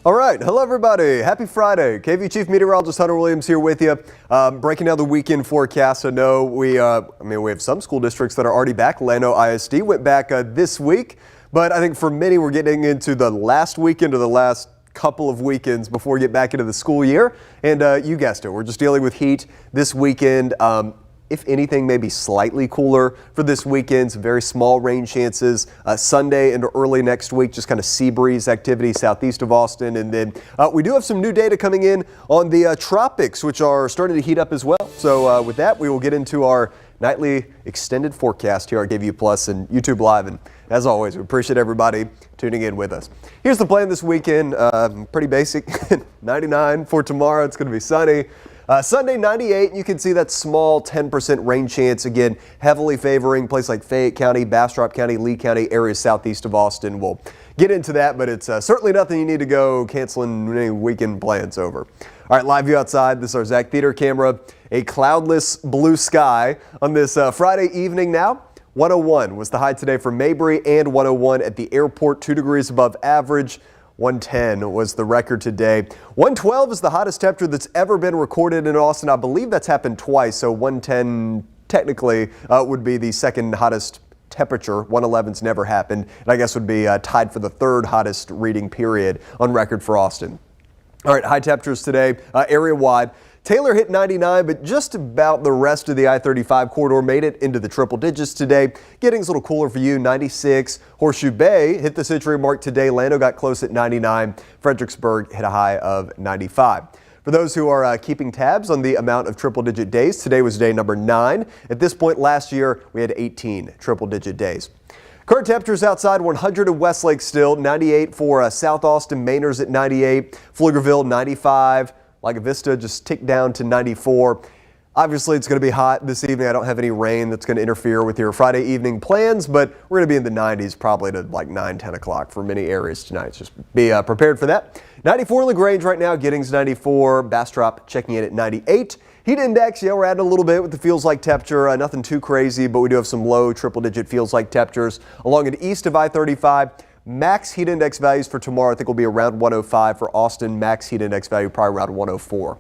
All right. Hello, everybody. Happy Friday. KVUE Chief Meteorologist Hunter Williams here with you. Breaking down the weekend forecast. I know we have some school districts that are already back. Llano ISD went back this week, but I think for many, we're getting into the last weekend or the last couple of weekends before we get back into the school year. And you guessed it. We're just dealing with heat this weekend. If anything, maybe slightly cooler for this weekend. Some very small rain chances Sunday into early next week, just kind of sea breeze activity southeast of Austin. And then we do have some new data coming in on the tropics, which are starting to heat up as well. So with that, we will get into our nightly extended forecast here at KVUE Plus and YouTube Live. And as always, we appreciate everybody tuning in with us. Here's the plan this weekend. Pretty basic. 99 for tomorrow. It's going to be sunny. Sunday, 98. You can see that small 10% rain chance, again, heavily favoring places like Fayette County, Bastrop County, Lee County, areas southeast of Austin. We'll get into that, but it's certainly nothing you need to go canceling any weekend plans over. All right, live view outside. This is our Zach Theater camera. A cloudless blue sky on this Friday evening now. 101 was the high today for Mabry and 101 at the airport, 2 degrees above average. 110 was the record today. 112 is the hottest temperature that's ever been recorded in Austin. I believe that's happened twice, so 110 technically would be the second hottest temperature. 111's never happened, and I guess would be tied for the third hottest reading period on record for Austin. All right, high temperatures today, area-wide. Taylor hit 99, but just about the rest of the I-35 corridor made it into the triple digits today. Getting's a little cooler for you, 96. Horseshoe Bay hit the century mark today. Llano got close at 99. Fredericksburg hit a high of 95. For those who are keeping tabs on the amount of triple-digit days, today was day number 9. At this point last year, we had 18 triple-digit days. Current temperatures outside, 100 in Westlake still, 98 for South Austin, Mainers at 98, Pflugerville 95. Lago Vista just ticked down to 94. Obviously, it's going to be hot this evening. I don't have any rain that's going to interfere with your Friday evening plans, but we're going to be in the 90s probably to like 9, 10 o'clock for many areas tonight. Just be prepared for that. 94 in LaGrange right now. Giddings 94. Bastrop checking in at 98. Heat index, yeah, we're adding a little bit with the feels like temperature. Nothing too crazy, but we do have some low triple-digit feels like temperatures along and east of I-35. Max heat index values for tomorrow, I think, will be around 105 for Austin. Max heat index value probably around 104.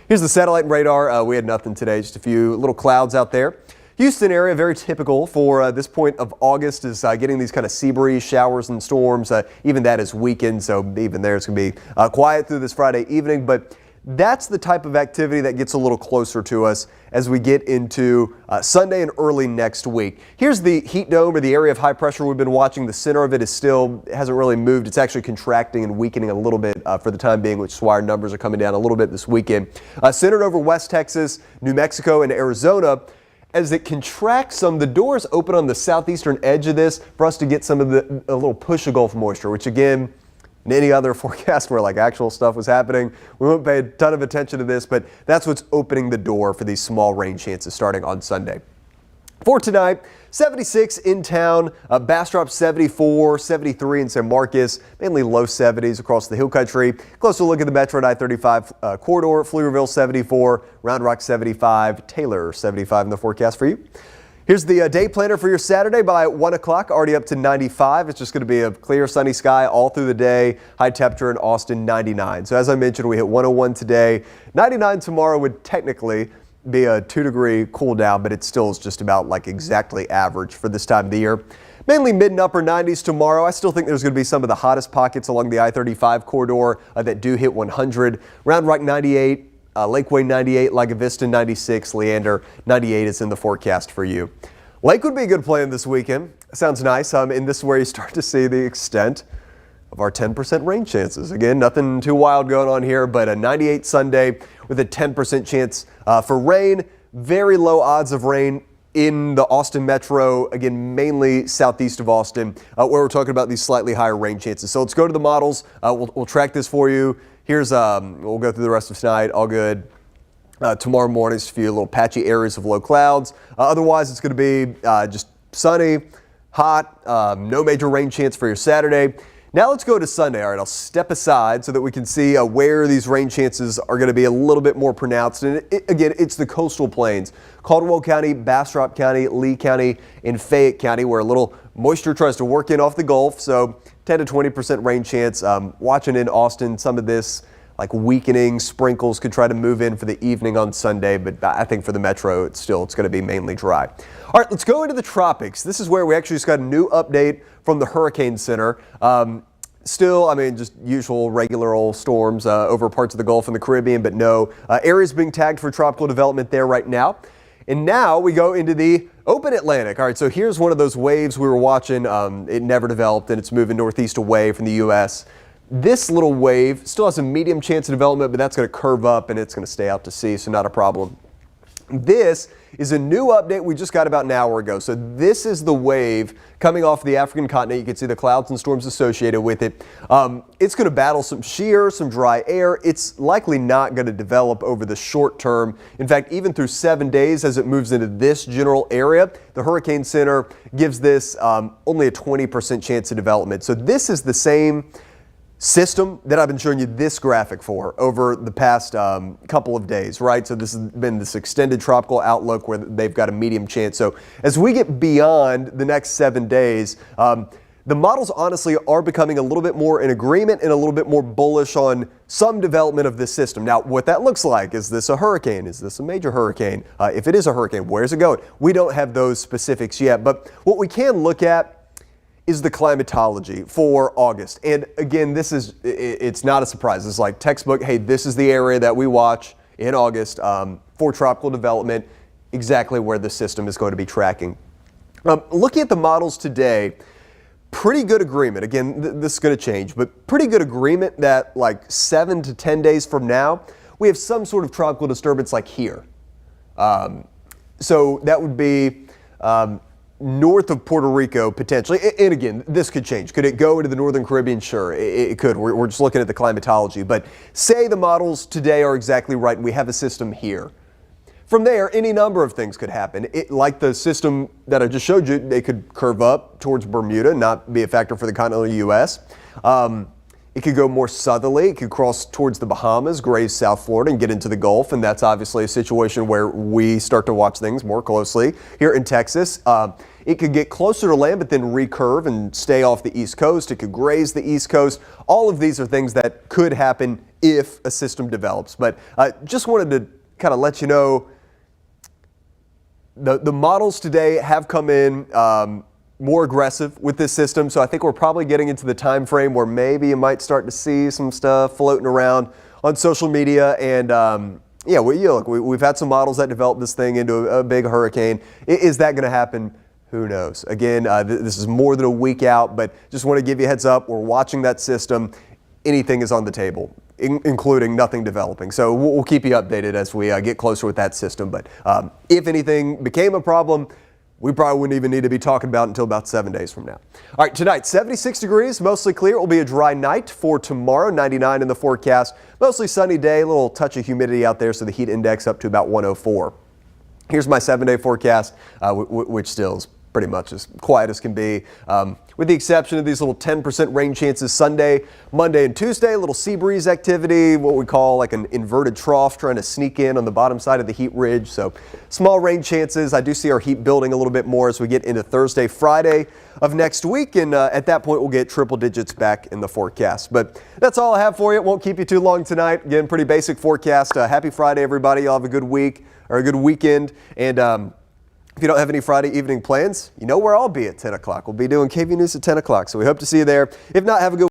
Here's the satellite and radar. We had nothing today, just a few little clouds out there. Houston area, very typical for this point of August, is getting these kind of sea breeze showers and storms. Even that is weakened, so even there it's going to be quiet through this Friday evening. But that's the type of activity that gets a little closer to us as we get into Sunday and early next week. Here's the heat dome, or the area of high pressure we've been watching. The center of it is still hasn't really moved. It's actually contracting and weakening a little bit for the time being, which is why our numbers are coming down a little bit this weekend. Centered over West Texas, New Mexico, and Arizona. As it contracts some, the doors open on the southeastern edge of this for us to get some of a little push of Gulf moisture, which again, in any other forecast where like actual stuff was happening, we won't pay a ton of attention to this, but that's what's opening the door for these small rain chances starting on Sunday. For tonight, 76 in town, Bastrop 74, 73 in San Marcos, mainly low 70s across the hill country. Closer look at the Metro I-35 corridor, Pflugerville 74, Round Rock 75, Taylor 75 in the forecast for you. Here's the day planner for your Saturday by 1 o'clock, already up to 95. It's just going to be a clear sunny sky all through the day. High temperature in Austin, 99. So as I mentioned, we hit 101 today. 99 tomorrow would technically be a 2-degree cool down, but it still is just about like exactly average for this time of the year. Mainly mid and upper 90s tomorrow. I still think there's going to be some of the hottest pockets along the I-35 corridor that do hit 100. Round Rock 98. Lakeway 98, Lago Vista 96, Leander 98 is in the forecast for you. Lake would be a good plan this weekend. Sounds nice. And this is where you start to see the extent of our 10% rain chances. Again, nothing too wild going on here, but a 98 Sunday with a 10% chance for rain. Very low odds of rain in the Austin metro, again, mainly southeast of Austin, where we're talking about these slightly higher rain chances. So let's go to the models. We'll track this for you. Here's, we'll go through the rest of tonight, all good. Tomorrow morning, just a few little patchy areas of low clouds. Otherwise, it's going to be just sunny, hot, no major rain chance for your Saturday. Now let's go to Sunday. All right, I'll step aside so that we can see where these rain chances are going to be a little bit more pronounced. And again, it's the coastal plains, Caldwell County, Bastrop County, Lee County, and Fayette County, where a little moisture tries to work in off the Gulf. So 10 to 20% rain chance. Watching in Austin, some of this like weakening sprinkles could try to move in for the evening on Sunday, but I think for the metro, it's going to be mainly dry. All right, let's go into the tropics. This is where we actually just got a new update from the Hurricane Center. Still, I mean, just usual regular old storms over parts of the Gulf and the Caribbean, but no areas being tagged for tropical development there right now. And now we go into the open Atlantic. All right, so here's one of those waves we were watching. It never developed, and it's moving northeast away from the U.S. This little wave still has a medium chance of development, but that's going to curve up and it's going to stay out to sea, so not a problem. This is a new update we just got about an hour ago. So this is the wave coming off the African continent. You can see the clouds and storms associated with it. It's going to battle some shear, some dry air. It's likely not going to develop over the short term. In fact, even through 7 days as it moves into this general area, the Hurricane Center gives this only a 20% chance of development. So this is the same system that I've been showing you this graphic for over the past couple of days, right? So this has been this extended tropical outlook where they've got a medium chance. So as we get beyond the next 7 days, the models honestly are becoming a little bit more in agreement and a little bit more bullish on some development of this system. Now, what that looks like, is this a hurricane? Is this a major hurricane? If it is a hurricane, where's it going? We don't have those specifics yet, but what we can look at is the climatology for August. And again, it's not a surprise. It's like textbook, hey, this is the area that we watch in August for tropical development, exactly where the system is going to be tracking. Looking at the models today, pretty good agreement. Again, this is going to change, but pretty good agreement that like 7 to 10 days from now, we have some sort of tropical disturbance like here. So that would be north of Puerto Rico, potentially. And again, this could change. Could it go into the Northern Caribbean? Sure, it could. We're just looking at the climatology. But say the models today are exactly right and we have a system here. From there, any number of things could happen. Like the system that I just showed you, they could curve up towards Bermuda, not be a factor for the continental U.S. It could go more southerly. It could cross towards the Bahamas, graze South Florida, and get into the Gulf. And that's obviously a situation where we start to watch things more closely here in Texas. It could get closer to land, but then recurve and stay off the East Coast. It could graze the East Coast. All of these are things that could happen if a system develops. But just wanted to kind of let you know the models today have come in more aggressive with this system, so I think we're probably getting into the time frame where maybe you might start to see some stuff floating around on social media. And yeah, look, we've had some models that developed this thing into a big hurricane. Is that going to happen? Who knows? Again, this is more than a week out, but just want to give you a heads up. We're watching that system. Anything is on the table, including nothing developing. So we'll keep you updated as we get closer with that system. But if anything became a problem, we probably wouldn't even need to be talking about it until about 7 days from now. All right, tonight, 76 degrees, mostly clear. It will be a dry night for tomorrow, 99 in the forecast. Mostly sunny day, a little touch of humidity out there, so the heat index up to about 104. Here's my 7-day forecast, which still is pretty much as quiet as can be, with the exception of these little 10% rain chances Sunday, Monday, and Tuesday. A little sea breeze activity, what we call like an inverted trough trying to sneak in on the bottom side of the heat ridge. So small rain chances. I do see our heat building a little bit more as we get into Thursday, Friday of next week. And at that point, we'll get triple digits back in the forecast. But that's all I have for you. It won't keep you too long tonight. Again, pretty basic forecast. Happy Friday, everybody. Y'all have a good week or a good weekend. And if you don't have any Friday evening plans, you know where I'll be at 10 o'clock. We'll be doing KV News at 10 o'clock, so we hope to see you there. If not, have a good